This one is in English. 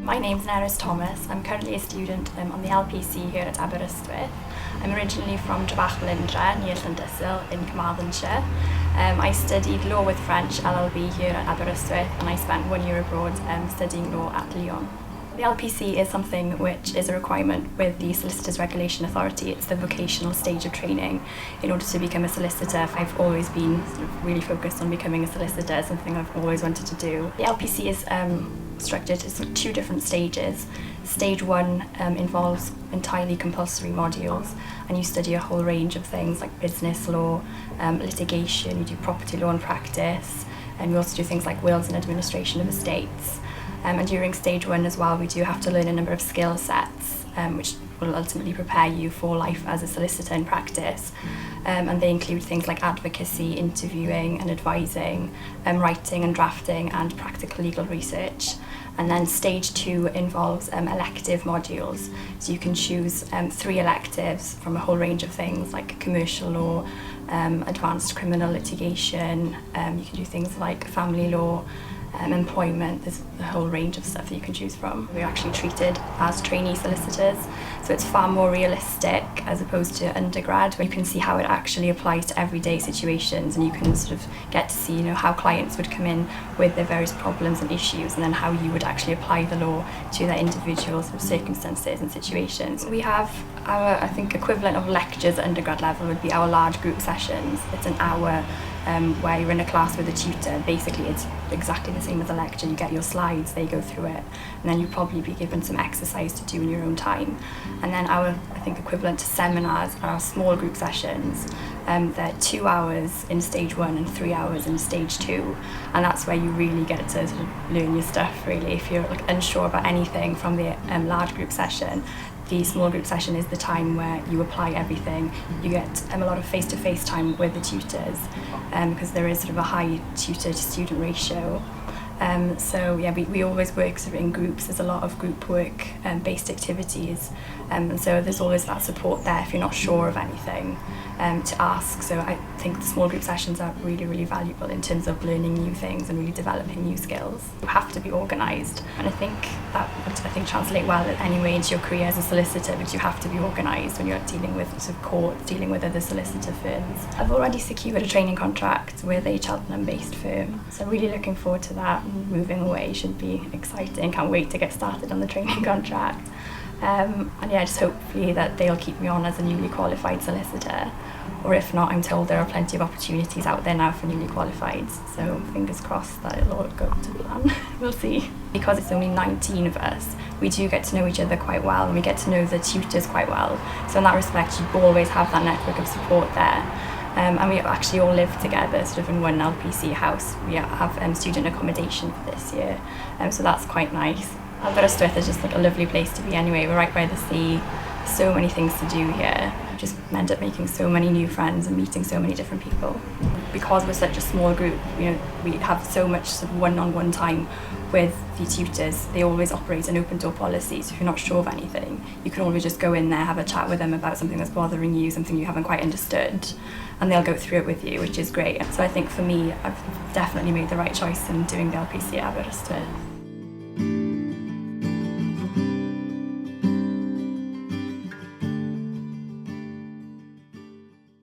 My name's Nerys Thomas. I'm currently a student on the LPC here at Aberystwyth. I'm originally from Drabach near Llandysul in Carmarthenshire. I studied law with French LLB here at Aberystwyth, and I spent 1 year abroad studying law at Lyon. The LPC is something which is a requirement with the Solicitors Regulation Authority. It's the vocational stage of training in order to become a solicitor. I've always been really focused on becoming a solicitor, something I've always wanted to do. The LPC is structured as 2 different stages. Stage 1 involves entirely compulsory modules, and you study a whole range of things like business law, litigation, you do property law and practice, and you also do things like wills and administration of estates. And during stage 1 as well, we do have to learn a number of skill sets, which will ultimately prepare you for life as a solicitor in practice. And they include things like advocacy, interviewing and advising, writing and drafting, and practical legal research. And then stage 2 involves elective modules. So you can choose 3 electives from a whole range of things like commercial law, advanced criminal litigation, you can do things like family law, employment. There's a whole range of stuff that you can choose from. We're actually treated as trainee solicitors, so it's far more realistic as opposed to undergrad, where you can see how it actually applies to everyday situations, and you can sort of get to see, how clients would come in with their various problems and issues, and then how you would actually apply the law to their individual sort of circumstances and situations. We have our, I think, equivalent of lectures at undergrad level would be our large group sessions. It's an hour where you're in a class with a tutor. Basically, it's exactly the same as a lecture. You get your slides, they go through it, and then you'll probably be given some exercise to do in your own time. And then our, I think, equivalent to seminars are our small group sessions. They're 2 hours in stage 1 and 3 hours in stage 2, and that's where you really get to sort of learn your stuff, really. If you're unsure about anything from the large group session, the small group session is the time where you apply everything. You get a lot of face-to-face time with the tutors, because there is sort of a high tutor-to-student ratio. So yeah, we always work sort of in groups. There's a lot of group work based activities, and so there's always that support there if you're not sure of anything to ask. So I think the small group sessions are really, really valuable in terms of learning new things and really developing new skills. You have to be organised, and I think that would translate well anyway into your career as a solicitor, because you have to be organised when you're dealing with sort of courts, dealing with other solicitor firms. I've already secured a training contract with a Cheltenham-based firm, so I'm really looking forward to that. Moving away should be exciting. Can't wait to get started on the training contract. And yeah, just hopefully that they'll keep me on as a newly qualified solicitor, or if not, I'm told there are plenty of opportunities out there now for newly qualified, so fingers crossed that it'll all go to plan. We'll see. Because it's only 19 of us, we do get to know each other quite well, and we get to know the tutors quite well, so in that respect you always have that network of support there. And we actually all live together sort of in one LPC house. We have student accommodation for this year, so that's quite nice. Aberystwyth is just like a lovely place to be anyway. We're right by the sea, so many things to do here. Just end up making so many new friends and meeting so many different people. Because we're such a small group, we have so much sort of one-on-one time with the tutors. They always operate an open door policy, so if you're not sure of anything, you can always just go in there, have a chat with them about something that's bothering you, something you haven't quite understood, and they'll go through it with you, which is great. So I think for me, I've definitely made the right choice in doing the LPC at Aberystwyth.